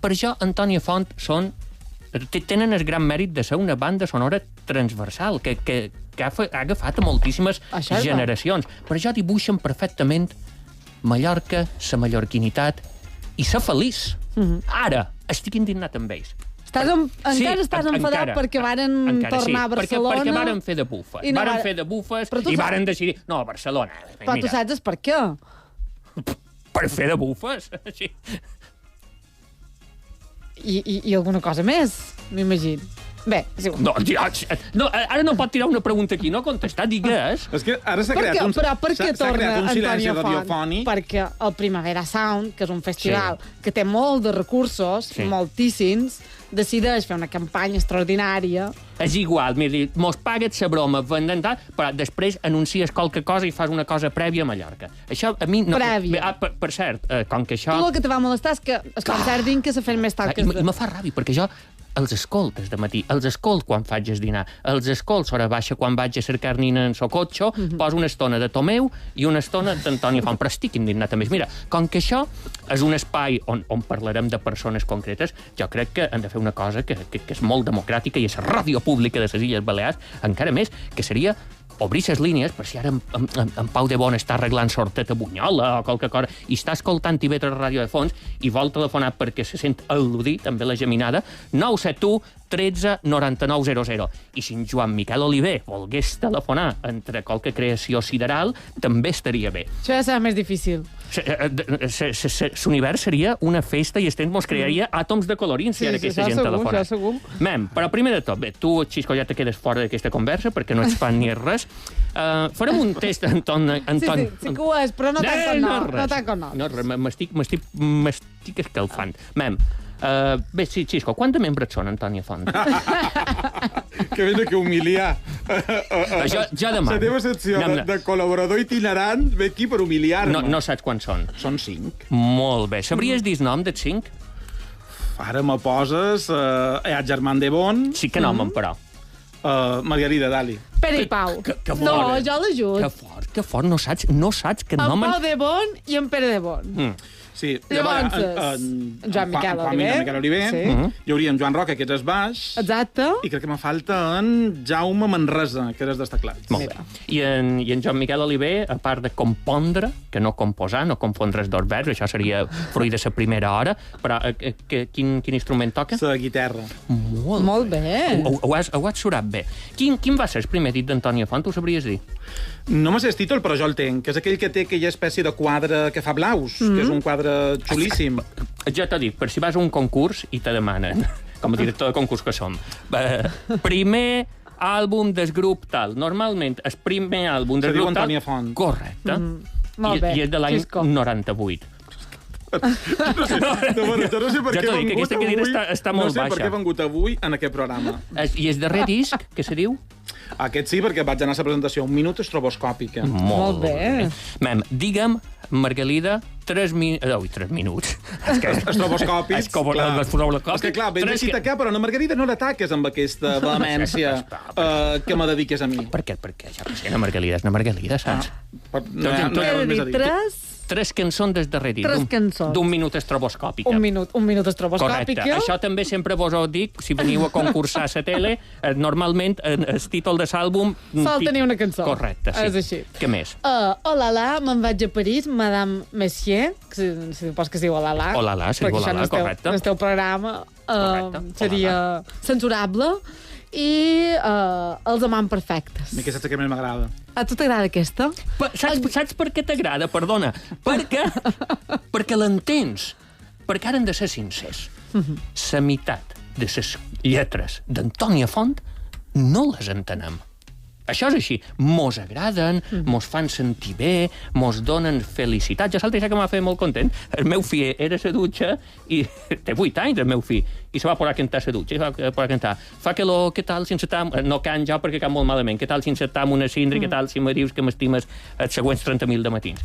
per això Antònia Font tenen el gran mèrit de ser una banda sonora transversal, que ha agafat a moltíssimes generacions. Per això dibuixen perfectament Mallorca, la mallorquinitat i ser feliç. Ara, estic indignat amb ells. Encara estàs enfadat perquè varen tornar a Barcelona? Perquè varen fer de bufes. Varen fer de bufes i varen decidir... No, a Barcelona. Però tu saps per què? Per fer de bufes. Sí. I alguna cosa més, m'imagino. Bé, és igual. No, ara no pot tirar una pregunta aquí, no contestar, digues. És que ara s'ha creat un silenci radiofònic. Perquè el Primavera Sound, que és un festival que té molt de recursos, moltíssims, decideix fer una campanya extraordinària. És igual, mira, mos pagues la broma, vendent tal, però després anuncies qualque cosa i fas una cosa prèvia a Mallorca. Això a mi no... Prèvia. Per cert, com que això... Tu el que te va molestar és que el concert d'Inca se fent més tard que... I me fa ràbia, perquè jo els escoltes de matí, els escolt quan faig el dinar, els escolt hora baixa quan vaig a cercar nina en el cotxe, poso una estona de Tomeu i una estona d'Antònia Font, però estic indignat a més. Mira, com que això és un espai on parlarem de persones concretes, jo crec que hem de fer una cosa que és molt democràtica i és la ràdio pública de les Illes Balears, encara més, que seria obrir les línies, per si ara en Pau de Bon està arreglant sortet a Bunyola o qualque cosa, i està escoltant TV3 Ràdio de fons i vol telefonar perquè se sent al·ludit, també la geminada, 971 13 99 00. I si en Joan Miquel Oliver volgués telefonar entre qualque creació sideral, també estaria bé. Això ja serà més difícil. L'univers seria una festa i el mos crearia àtoms de colorins si ara aquesta gent telefona. Mem, però primer de tot, bé, tu, Xisco, ja te quedes fora d'aquesta conversa perquè no ets fan ni res. Farem un test, Anton. Sí que ho és, però no tant com no. No, m'estic escalfant. Mem, bé, sí, Xisco, quants membres són, Antònia Font? Que vine que humiliar. Jo demano. La teva secció de col·laborador itinerant ve aquí per humiliar-me. No saps quants són? Són 5. Molt bé. Sabries dir el nom dels 5? Ara me poses... Hi ha Germán de Bon. Sí, que nom, però. Margarida Dali. Pere i Pau. No, jo l'ajut. Que fort, no saps que nom... En Pau de Bon i en Pere de Bon. Sí. Llavors, Joan Miquel Oliver. Hi hauria en Joan Roca, que és el baix. Exacte. I crec que me falta en Jaume Manresa, que és dels teclats. Molt bé. I en Joan Miquel Oliver, a part de compondre, que no composar, no confondre els dos verbs, això seria fruit de la primera hora, però quin instrument toca? La guitarra. Molt bé. Ho has surat bé. Quin va ser el primer dit d'Antònia Font, ho sabries dir? No me sé el títol, però jo el tenc, que és aquell que té aquella espècie de quadre que fa blaus, que és un quadre xulíssim. Ja t'ho dic, per si vas a un concurs i te demanen, com a director de concurs que som, primer àlbum del grup tal. Normalment, el primer àlbum del grup tal... Se diu Antònia Font. Correcte. Molt bé. I és de l'any 98. No sé per què he vengut avui. Està molt baixa. No sé per què he vengut avui en aquest programa. I el darrer disc, què se diu? Aquest sí, perquè vaig anar a la presentació 1 minut estroboscòpica. Molt bé. Mem, digue'm, Margalida, 3 minuts. Estroboscòpics, clar. És que, clar, ben decidit acá, però a Margarida no l'ataques amb aquesta vehemència que me dediques a mi. Per què? Ja que sé, la Margalida és una Margalida, saps? No hi ha de dir 3 cançons des darrer dit. 3 cançons. D'1 minut estroboscòpica. Un minut estroboscòpica. Correcte. Això també sempre vos ho dic, si veniu a concursar a la tele, normalment el títol de l'àlbum... Sol tenir una cançó. Correcte, sí. És així. Què més? Olala, me'n vaig a París, Madame Messier, que supos que es diu Olala. Olala, sí, Olala, correcte. El teu programa seria censurable. I Els amants perfectes. I aquesta que més m'agrada. A tu t'agrada aquesta? Saps per què t'agrada? Perdona. Perquè l'entens. Perquè ara hem de ser sincers. La meitat de les lletres d'Antònia Font no les entenem. Això és així. Mos agraden, mos fan sentir bé, mos donen felicitat. Ja saps que m'ha fet molt content. El meu fill era a la dutxa i té 8 anys, el meu fill, i se va posar a cantar a la dutxa. I va posar a cantar. Fa calor, què tal si encetam... No can jo perquè can molt malament. Què tal si encetam una cindra? Què tal si me dius que m'estimes els següents 30.000 de matins?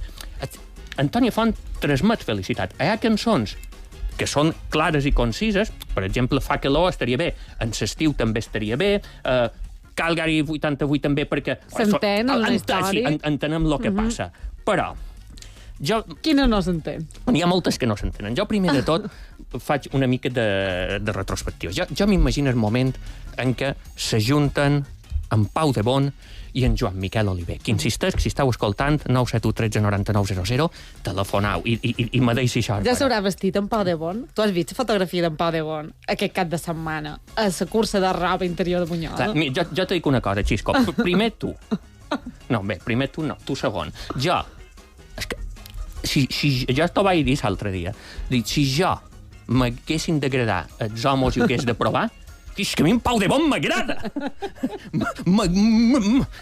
Antònia Font transmet felicitat. Hi ha cançons que són clares i concises. Per exemple, Fa calor estaria bé. En l'estiu també estaria bé. Calgary 88 també, perquè... S'entén la història. Sí, entenem el que passa. Però... Quina no s'entén? N'hi ha moltes que no s'entenen. Jo, primer de tot, faig una mica de retrospectiva. Jo m'imagino el moment en què s'ajunten en Pau de Bon i en Joan Miquel Oliver, que insisteix que si esteu escoltant 971 13 99 00, telefonau i me deixi això. Ja s'haurà vestit en Pau de Bon? Tu has vist la fotografia d'en Pau de Bon aquest cap de setmana a la cursa de roba interior de Bunyola? Jo te dic una cosa, Xisco. Primer tu. No, bé, primer tu no, tu segon. Jo, és que, si jo t'ho vaig dir l'altre dia, dic, si jo m'haguessin d'agradar els homes i ho hagués de provar, és que a mi en Pau de Bon m'agrada.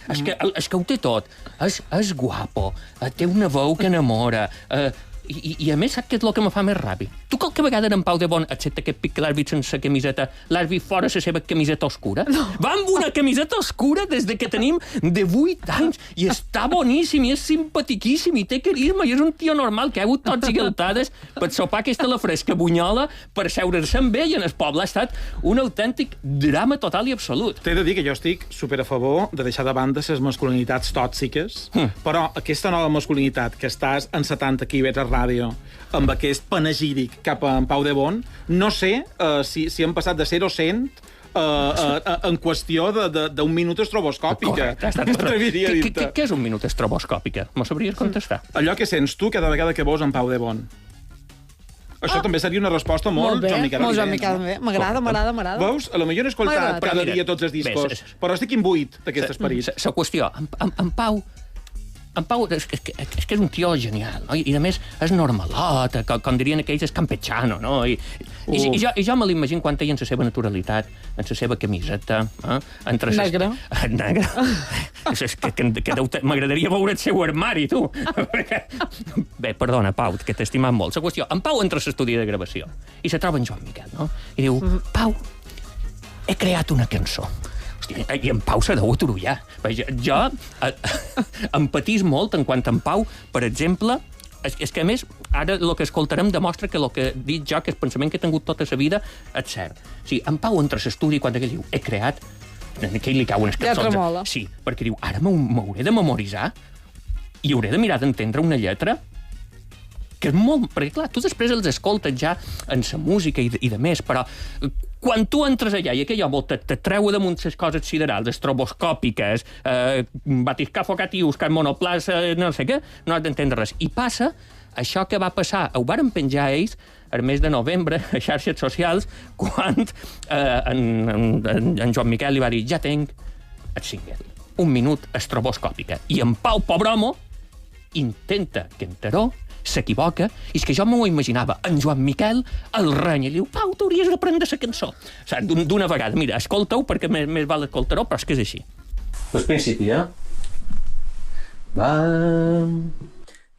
És que ho té tot. És guapo, té una veu que enamora, i a més, saps què és el que me fa més ràbia? Tu qualque vegada en Pau de Bon, excepte aquest pic que l'has vist sense camiseta, l'has vist fora la seva camiseta oscura? No. Va amb una camiseta oscura des de que tenim de 8 anys, i està boníssim, i és simpatiquíssim, i té carisma, i és un tio normal que ha hagut tots i galtades per sopar aquesta la fresca Bunyola, per seure's amb ell, i en el poble ha estat un autèntic drama total i absolut. T'he de dir que jo estic super a favor de deixar de banda les masculinitats tòxiques, però aquesta nova masculinitat que estàs encetant aquí a ràdio, amb aquest panegíric cap a en Pau de Bon, no sé si hem passat de 0 a 100 en qüestió d'un minut estroboscòpica. Correcte. Què és un minut estroboscòpica? M'ho sabries contestar? Allò que sents tu cada vegada que veus en Pau de Bon. Això també seria una resposta molt Joan Miquel. Molt Joan Miquel. M'agrada. Veus? A lo millor no he escoltat cada dia tots els discos, però estic imbuït d'aquest esperit. La qüestió, en Pau és que és un tio genial, no? I a més és normalot, com dirien aquells, és campechano, no? I jo me l'imagino quan ell en la seva naturalitat, en la seva camiseta... Negra. Negra. M'agradaria veure el seu armari, tu. Bé, perdona, Pau, que t'he estimat molt. La qüestió, en Pau entra a l'estudi de gravació i se troba en Joan Miquel, no? I diu, Pau, he creat una cançó. I en Pau s'ha de aturullar. Jo empatís molt en quant a en Pau, per exemple, és que a més, ara el que escoltarem demostra que el que dic jo, que el pensament que he tingut tota la vida, és cert. Sí, en Pau entra a l'estudi quan ell diu, he creat, en aquell li cauen les cançons. Sí, perquè diu, ara m'hauré de memoritzar i hauré de mirar d'entendre una lletra que és molt... Perquè, clar, tu després els escoltes ja en la música i de més, però quan tu entres allà i aquell home te treu damunt les coses siderals, estroboscòpiques, batiscafocatius, monoplaça, no sé què, no has d'entendre res. I passa això que va passar, ho varen penjar ells el mes de novembre a xarxes socials, quan en Joan Miquel li va dir, ja tenc el single, 1 minut estroboscòpica. I en Pau, pobre home, intenta cantar-ho, s'equivoca, i és que jo m'ho imaginava en Joan Miquel el renya, i diu, Pau, t'hauries d'aprendre la cançó. O sigui, d'una vegada, mira, escolta-ho, perquè més val escoltar-ho, però és que és així. Pues principi, Vam,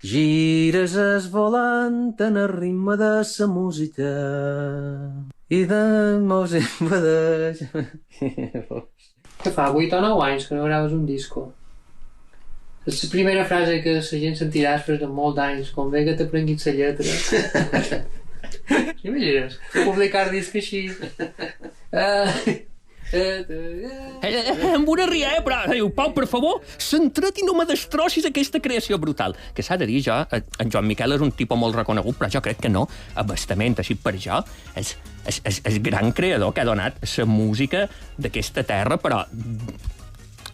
gires es volant en el ritme de sa música i de mos invadeix... Que fa 8 o 9 anys que no graves un disco. És la primera frase que la gent sentirà després de molts anys, com bé que t'aprenguis la lletra. Imagines, publicar disc així... Amb una ria, però diu, Pau, per favor, centra't i no me destrossis aquesta creació brutal. Que s'ha de dir, jo, en Joan Miquel és un tipus molt reconegut, però jo crec que no, abastament, així per jo, és gran creador que ha donat la música d'aquesta terra, però...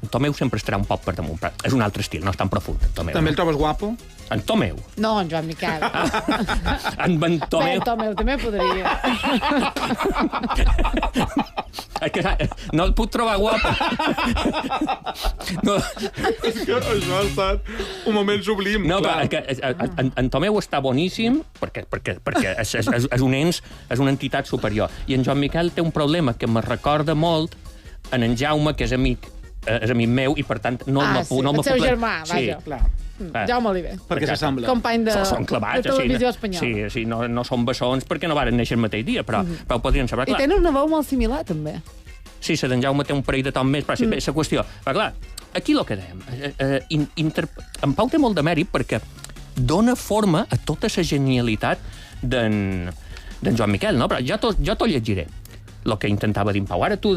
En Tomeu sempre estarà un poc per damunt, però és un altre estil, no és tan profund. També el trobes guapo? En Tomeu. No, en Joan Miquel. En Tomeu. Bé, Tomeu també podria. No el puc trobar guapo. No. És que això ha estat un moment sublim. No, en Tomeu està boníssim perquè és un ens, és una entitat superior. I en Joan Miquel té un problema que me recorda molt en Jaume, que és amic meu, i per tant no el puc... El seu germà, vaja. Jaume Oliver. Perquè s'assembla. Company de televisió espanyola. Sí, no són bessons perquè no varen néixer el mateix dia, però ho podrien saber, clar. I tenen una veu molt similar, també. Sí, la d'en Jaume té un parell de tons més, però la qüestió... Però clar, aquí el que dèiem, en Pau té molt de mèrit perquè dona forma a tota la genialitat d'en Joan Miquel, no? Però jo t'ho llegiré. el que intentava dir en Pau. Ara tu,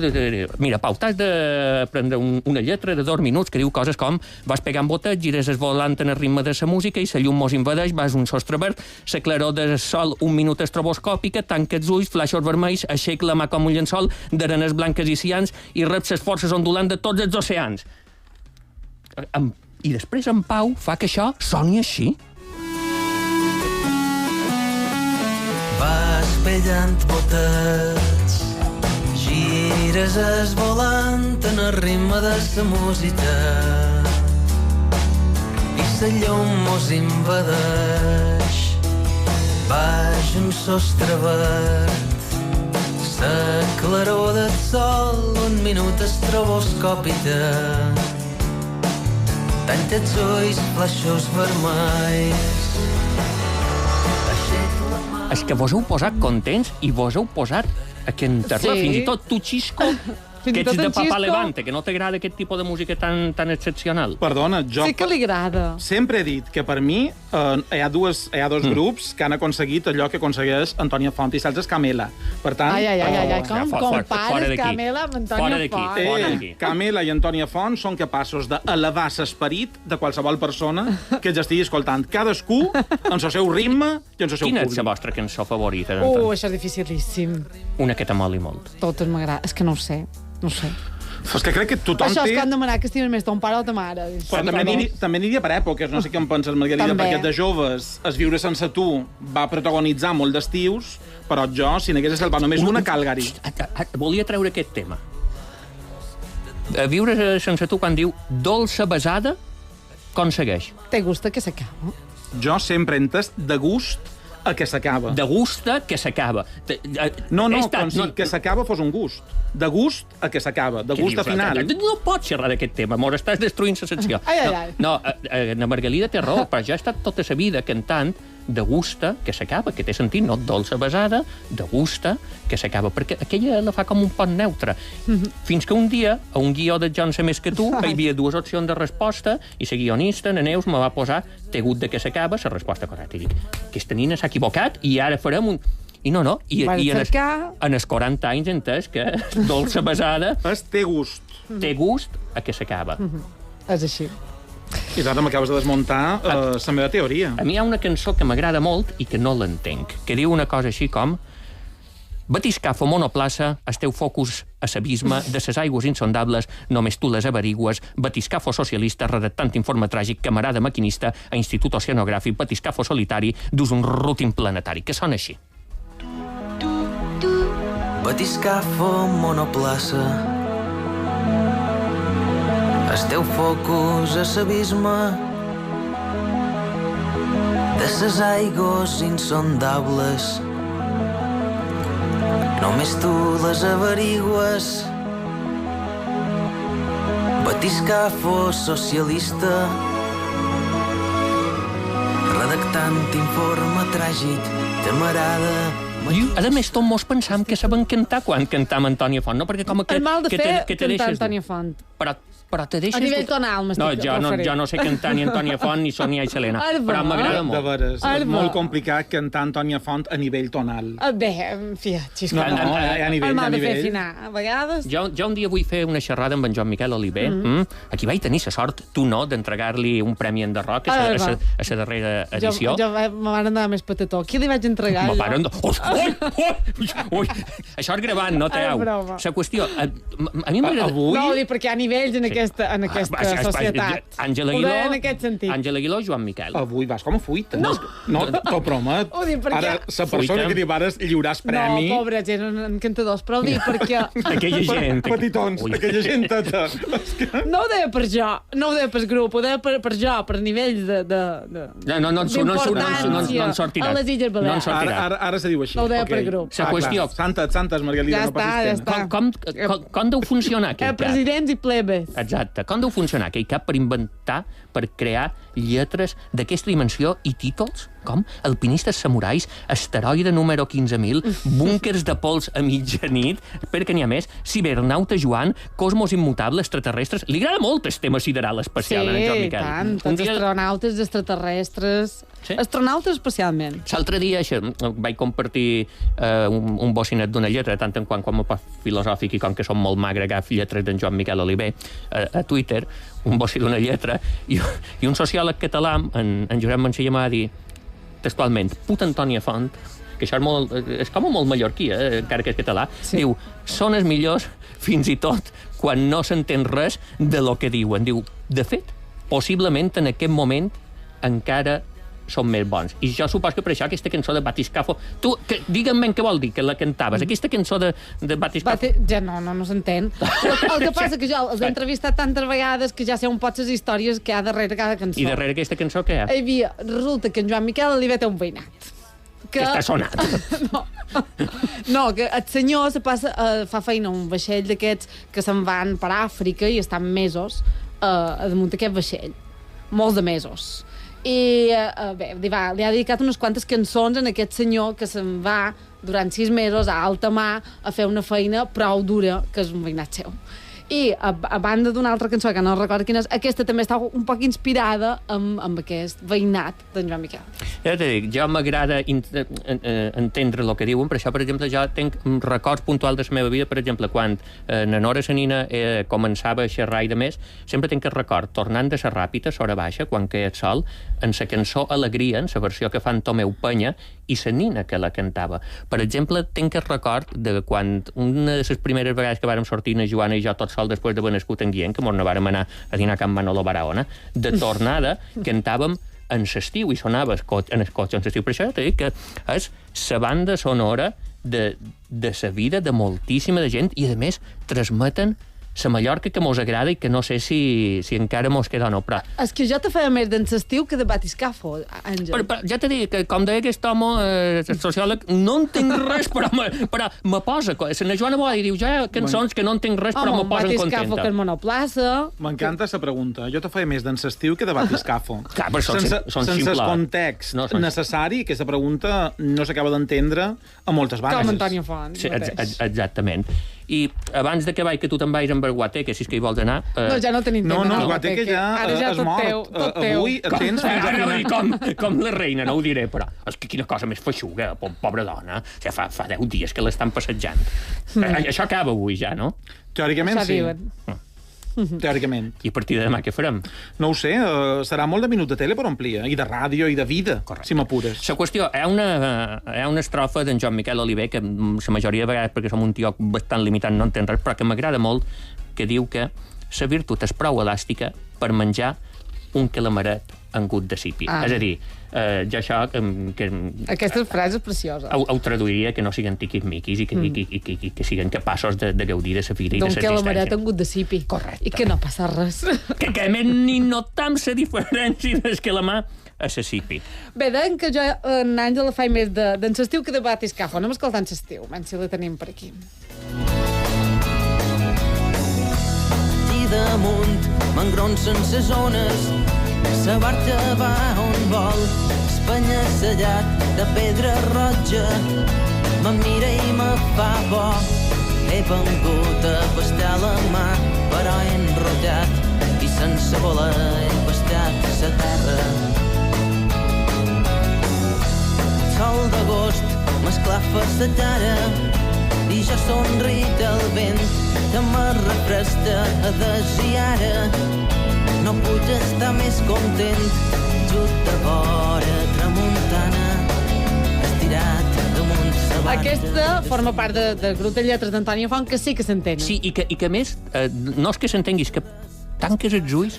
mira, Pau, t'has de prendre una lletra de 2 minuts que diu coses com vas pegant botet, gires el volant en el ritme de la música i la llum mos invadeix, vas un sostre verd, la claror del sol, un minut estroboscòpica, tanca els ulls, flaixos vermells, aixec la mà com un llençol, d'arenes blanques i cians i reps les forces ondulants de tots els oceans. I després en Pau fa que això soni així. Vas pellant botets, gires es volant en el ritme de la música i la llum mos invadeix. Baix un sostre verd, la claror del sol, un minut estroboscòpica, tanca els ulls, flaixos vermells. És que vos heu posat contents i vos heu posat a cantar-la. Sí. Fins i tot tu, Xisco, que ets de Papà Levante, que no t'agrada aquest tipus de música tan excepcional. Perdona, jo Sí que li agrada. sempre he dit que per mi hi ha dos grups que han aconseguit allò que aconsegueix Antònia Font i Salses Camela. Per tant, Ai, com fora compares d'aquí. Camela amb Fora Antònia d'aquí. Font? Fora d'aquí. Camela i Antònia Font són capaços d'elevar l'esperit de qualsevol persona que els estigui escoltant. Cadascú en el seu ritme i en el seu Quina és públic. la vostra cançó favorita? Això és dificilíssim. Una que t'amoli molt. Totes m'agrada. És que no ho sé. No ho sé. És que crec que tothom Això és té... que han demanat que estimen més ton pare o ta mare. Però també n'hi havia per èpoques, no sé què en penses, Margarida, També. perquè de joves es viure sense tu va protagonitzar molt d'estius, però jo, si n'hagués de salvar només una, Calgary. Volia treure aquest tema. Viure sense tu quan diu dolça besada, com segueix? Te gusta que s'acaba? Jo sempre he entès de gust a que s'acaba. De gusta que s'acaba. No, com si que s'acaba fos un gust. De gust a que s'acaba. De gust a final. No pots xerrar d'aquest tema, amor, estàs destruint la secció. Ai. No, la Margalida té raó, però jo he estat tota la vida cantant de gusta que s'acaba, que té sentit, no dolça besada, de gusta que s'acaba, perquè aquella la fa com un pont neutre. Fins que un dia, a un guió de Jo en sé més que tu, hi havia 2 opcions de resposta i la guionista, na Neus, me va posar té gut de que s'acaba, la resposta correcta. I dic, aquesta nina s'ha equivocat i ara farem un... I no. I en els 40 anys he entès que dolça besada És té gust. té gust a que s'acaba. És així. I ara m'acabes de desmuntar la meva teoria. A mi hi ha una cançó que m'agrada molt i que no l'entenc, que diu una cosa així com batiscafo monoplaça, el teu focus a l'abisme de ses aigües insondables, només tu les averigües, batiscafo socialista, redactant informe tràgic, camarada maquinista, a institut oceanogràfic, batiscafo solitari, dus un rutin planetari, que sona així. Batiscafo monoplaça, el teu focus a l'abisme de ses aigües insondables, només tu les averigües. Batiscafo socialista, redactant informe tràgic, camarada. A més, tots mos pensam que saben cantar quan cantam Antònia Font, no? Perquè com que... El mal de fer que te cantar deixes... Antònia Font. Però te deixes... A nivell tonal, m'estic referint. Jo no sé cantar ni Antònia Font ni Sonia i Selena, però m'agrada De molt. veres, és molt complicat cantar Antònia Font a nivell tonal. Bé, fia, xisco. No, a nivell, El mal de fer nivell. afinar, a vegades. Jo un dia vull fer una xerrada amb en Joan Miquel Oliver. Aquí vaig tenir la sort, tu no, d'entregar-li un premi en Enderroc a la darrera edició. Jo me van anar més patató. Qui li vaig entregar? Ui, això és gravant, no t'heu. La qüestió, a mi m'agrada... No, dic perquè hi ha nivells en aquesta societat. Àngela Ho Aguiló, deia en aquest sentit. Àngela Aguiló, Joan Miquel. Avui vas com a fuita. No, t'ho promet. Ho dic perquè... Ara, la persona que li vares lliuràs premi... No, pobres, eren encantadors, però ho dic perquè... Aquella gent... Petitons, aquella gent tota. No ho deia per jo, no ho deia per grup, ho deia per jo, per nivells No en sortirà. A les Illes Balears. Ara se diu així. No ho deia per grup. La qüestió... Santes, Margalida, no passis pena. Com deu funcionar aquell cap? Presidents i plebes. Exacte. Com deu funcionar aquell cap per inventar, per crear lletres d'aquesta dimensió i títols com? Alpinistes samurais, asteroide número 15.000, búnkers de pols a mitjanit, espera que n'hi ha més, cibernaute Joan, cosmos immutable, extraterrestres... Li agrada molt el tema sideral espacial, en Joan Miquel. Sí, tant. Tots astronautes, extraterrestres... Sí? Astronautes especialment. L'altre dia això, vaig compartir un bocinet d'una lletra, tant en quant com a poc filosòfic i com que som molt magre agaf lletres d'en Joan Miquel Oliver a Twitter, un boci d'una lletra, i un sociòleg català, en Josep Mancilla, m'ha dit textualment, puta Antònia Font, que això és com molt mallorquí, encara que és català, diu, són els millors fins i tot quan no s'entén res de lo que diuen. Diu, de fet, possiblement en aquest moment encara són més bons. I jo supos que per això aquesta cançó de Batiscafo... Tu, digue'm ben què vol dir, que la cantaves. Aquesta cançó de Batiscafo... Ja no s'entén. El que passa que jo els he entrevistat tantes vegades que ja sé un pot les històries que hi ha darrere cada cançó. I darrere aquesta cançó què hi ha? Hi havia, resulta que en Joan Miquel Oliver té un veïnat. Que està sonat. No, que el senyor fa feina a un vaixell d'aquests que se'n van per Àfrica i estan mesos damunt d'aquest vaixell. Molts de mesos. I bé, li ha dedicat unes quantes cançons en aquest senyor que se'n va durant 6 mesos a alta mar a fer una feina prou dura, que és un veïnat seu. I a banda d'una altra cançó que no recordo quina és, aquesta també està un poc inspirada amb aquest veïnat d'en Joan Miquel. Ja t'he dit, jo m'agrada entendre el que diuen, per això, per exemple, jo tinc records puntuals de la meva vida, per exemple, quan na Nora Sanina començava a xerrar i de més, sempre tinc el record, tornant de la Ràpita, Sora Baixa, quan queia el sol, en la cançó Alegria, en la versió que fan Tomeu Penya, i la Nina que la cantava. Per exemple, tinc el record de quan una de les primeres vegades que vàrem sortir na Joana i jo tot sol després d'haver nascut en Guillem, que mos vàrem anar a dinar a Can Manolo Barahona, de tornada cantàvem en l'estiu i sonava en el cotxe en l'estiu. Per això t'he dit que és la banda sonora de la vida de moltíssima de gent i, a més, transmeten la Mallorca que mos agrada i que no sé si encara mos queda o no, però... És que jo te feia més d'en l'estiu que de Batiscafo, Àngel. Però ja t'he dit que, com deia aquest home, el sociòleg, no entenc res, però me posa... La Joana Boada diu, jo hi ha cançons que no entenc res, però me posen contenta. Batiscafo, que és monoplaça... M'encanta la pregunta. Jo te feia més d'en l'estiu que de Batiscafo. Clar, però sense el context necessari, aquesta pregunta no s'acaba d'entendre a moltes vegades. Com Antònia Font. Sí, exactament. I abans de que tu te'n vagis amb el Guateque, si és que hi vols anar... No, ja no tenim temps. No, el Guateque ja és mort. Avui et tens fins a final. Com la reina, no ho diré, però és que quina cosa més feixuga, pobra dona. O sigui, fa 10 dies que l'estan passejant. Això acaba avui ja, no? Teòricament sí. Teòricament. I a partir de demà què farem? No ho sé, serà molt de minut de tele per omplir, i de ràdio i de vida, si m'apures. La qüestió, hi ha una estrofa d'en Joan Miquel Oliver que la majoria de vegades, perquè som un tio bastant limitat, no entén res, però que m'agrada molt, que diu que la virtut és prou elàstica per menjar un calamaret en gut de sípi. És a dir, jo això... Aquesta frase és preciosa. Ho traduiria que no siguin tiquismiquis i que siguin capaços de gaudir de la vida i de l'existència. D'un calamaret en gut de sípi. Correcte. I que no passa res. Que a més ni notam la diferència del calamar a la sípi. Bé, deien que jo en Àngel la faig més d'en l'estiu que de Batiscafo. Anem escoltant l'estiu, menys si la tenim per aquí. I damunt m'engronsen ses ones, sa barca va on vol, espanya-sellat de pedra roja, me mira i me fa por. He vengut a pescar la mà, però he enrotllat i sense voler he pescat sa terra. El sol d'agost m'esclafa sa cara i jo somric al vent que me refresca a desiara. No puc estar més content, just de vora tramuntana, estirat damunt sa barca. Aquesta forma part del grup de lletres d'Antònia Font, que sí que s'entén. Sí, i que a més, no és que s'entenguis, que tanques els ulls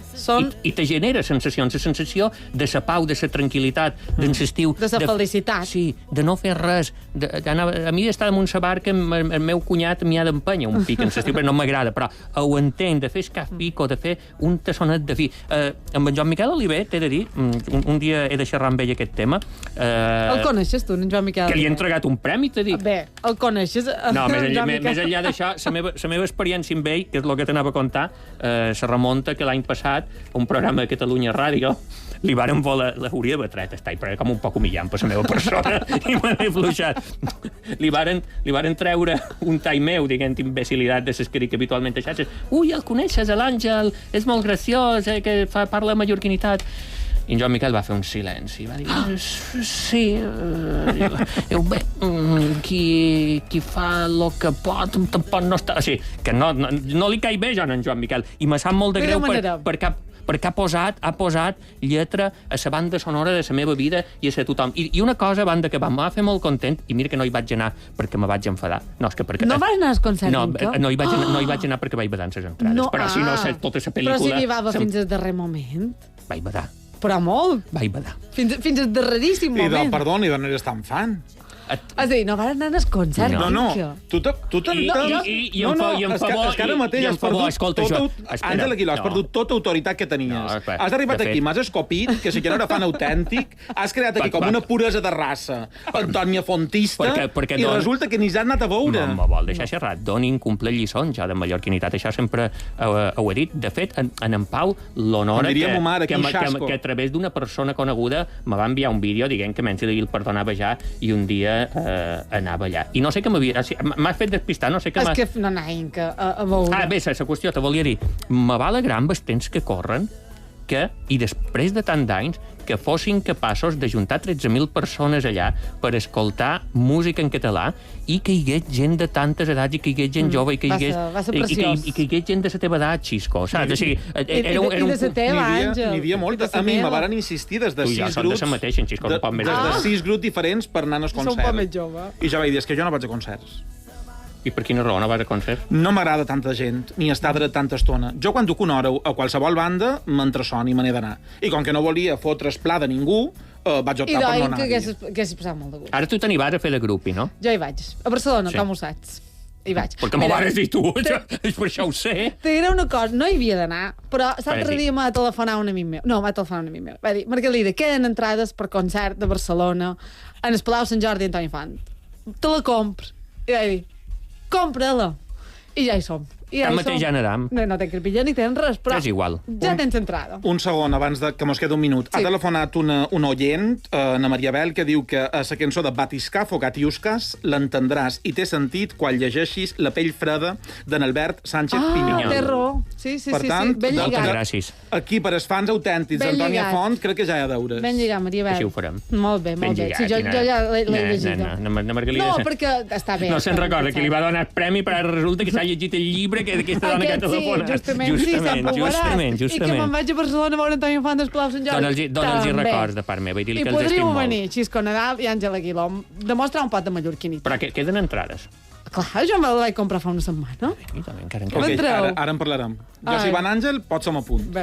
i te genera sensacions, la sensació de la pau, de la tranquil·litat, de l'estiu. De la felicitat. Sí, de no fer res. A mi d'estar damunt la barca, el meu cunyat m'hi ha d'empènyer un pic en l'estiu, però no m'agrada, però ho entenc, de fer escafico, de fer un tassonet de vi. Amb en Joan Miquel Oliver, t'he de dir, un dia he de xerrar amb ell aquest tema. El coneixes tu, en Joan Miquel? Que li he entregat un premi, t'he dit. Bé, el coneixes? No, més enllà d'això, la meva experiència amb ell, que és el que t'anava a contar, la Ramon remunta que l'any passat, un programa de Catalunya Ràdio, li varen voler... L'hauria d'haver tret, però era com un poc humillant per la meva persona, i me n'he fluixat. Li varen treure un tall meu, diguem, imbecilitat de ses que dic habitualment a xarxes. Ui, el coneixes, l'Àngel, és molt graciós, que parla de mallorquinitat. I en Joan Miquel va fer un silenci. Va dir, sí, bé, qui fa el que pot, tampoc no està... O sigui, que no li caig bé, en Joan Miquel. I me sap molt de greu perquè ha posat lletra a la banda sonora de la meva vida i a la tothom. I una cosa, a banda que em va fer molt content, i mira que no hi vaig anar perquè me vaig enfadar. No, és que perquè... No vas anar al concert? No hi vaig anar perquè vaig badar les entrades. Però si no, tota la pel·lícula... Però si hi va fins al darrer moment. Vaig badar. Però molt. Vaig badar. Fins al darreríssim moment. Perdó, ni d'on eres tan fan. És a dir, no van anar al concert. No. Tu t'entens... I en favor... És que ara mateix has perdut... Àngel Aguilar, has perdut tota autoritat que tenies. Has arribat aquí, m'has escopit, que si que no era fan autèntic, has creat aquí com una puresa de raça, Antònia Fontista, i resulta que ni has anat a veure. No me vol deixar xerrar. Donin complet lliçons, jo, de mallorquinitat. Això sempre ho he dit. De fet, en Pau l'honora que a través d'una persona coneguda me va enviar un vídeo dient que menys li perdonava ja i un dia anava allà. I no sé què m'havia... M'has fet despistar, no sé què... És que no anaven a veure. Bé, la qüestió, te volia dir. Me va alegrar amb els temps que corren i després de tant d'anys, que fossin capaços d'ajuntar 13.000 persones allà per escoltar música en català i que hi hagués gent de tantes edats i que hi hagués gent jove i que hi hagués gent de la teva edat, Xisco, saps? O sigui, I de la teva, Àngel. N'hi havia molt. A mi me varen insistir des de 6 grups... Tu ja són de la mateixa, en Xisco, un poc més. Des de 6 grups diferents per anar als concerts. Som un poc més jove. I jo vaig dir, és que jo no vaig a concerts. I per quina raó no vas a concert? No m'agrada tanta gent, ni estar dret tanta estona. Jo, quan duc una hora a qualsevol banda, m'entresson i me n'he d'anar. I com que no volia fotre's pla de ningú, vaig optar per no anar. I haguessis passat molt de gust. Ara tu te n'hi vas a fer de grupi, no? Jo hi vaig. A Barcelona, com ho saps? Hi vaig. Perquè m'ho vas dir tu, per això ho sé. T'era una cosa, no hi havia d'anar, però l'altre dia m'ha telefonat un amic meu. No, m'ha telefonat un amic meu. Va dir, Margalida, queden entrades per concert de Barcelona en el Palau Sant Jordi Antoni Font. Te la compro. I vaig dir, compra-la. I ja hi som. Tanmateix ja n'anam. No té carpilla ni tens res, però és igual. Ja tens entrada. Un segon, abans que mos queda un minut. Ha telefonat una oient, Ana Maria Bel, que diu que a la cançó de Batiscafo Catiuscas l'entendràs i té sentit quan llegeixis La pell freda d'en Albert Sánchez Pinyol. Té raó. Sí, per tant, ben lligat. Moltes gràcies. Aquí, per als fans autèntics d'Antònia Font, crec que ja hi ha deures. Ben lligat, Maria Bel. Així ho farem. Molt bé, molt bé. Sí, jo ja l'he llegida. No, perquè està bé. No se'n recorda que li va donar premi, però ara resulta que s'ha llegit el llibre que aquesta dona que telefona. Justament. I que me'n vaig a Barcelona a veure Antoni Font del Palau Sant Jordi. Dona'ls records de part meva. I podríeu venir, Xisco Nadal i Àngel Aguiló, demostrar un pot de mallorquinitat. Però queden entrades. Clar, jo me la vaig comprar fa una setmana. Ara en parlarem. Ja si van Àngel, pots som a punt.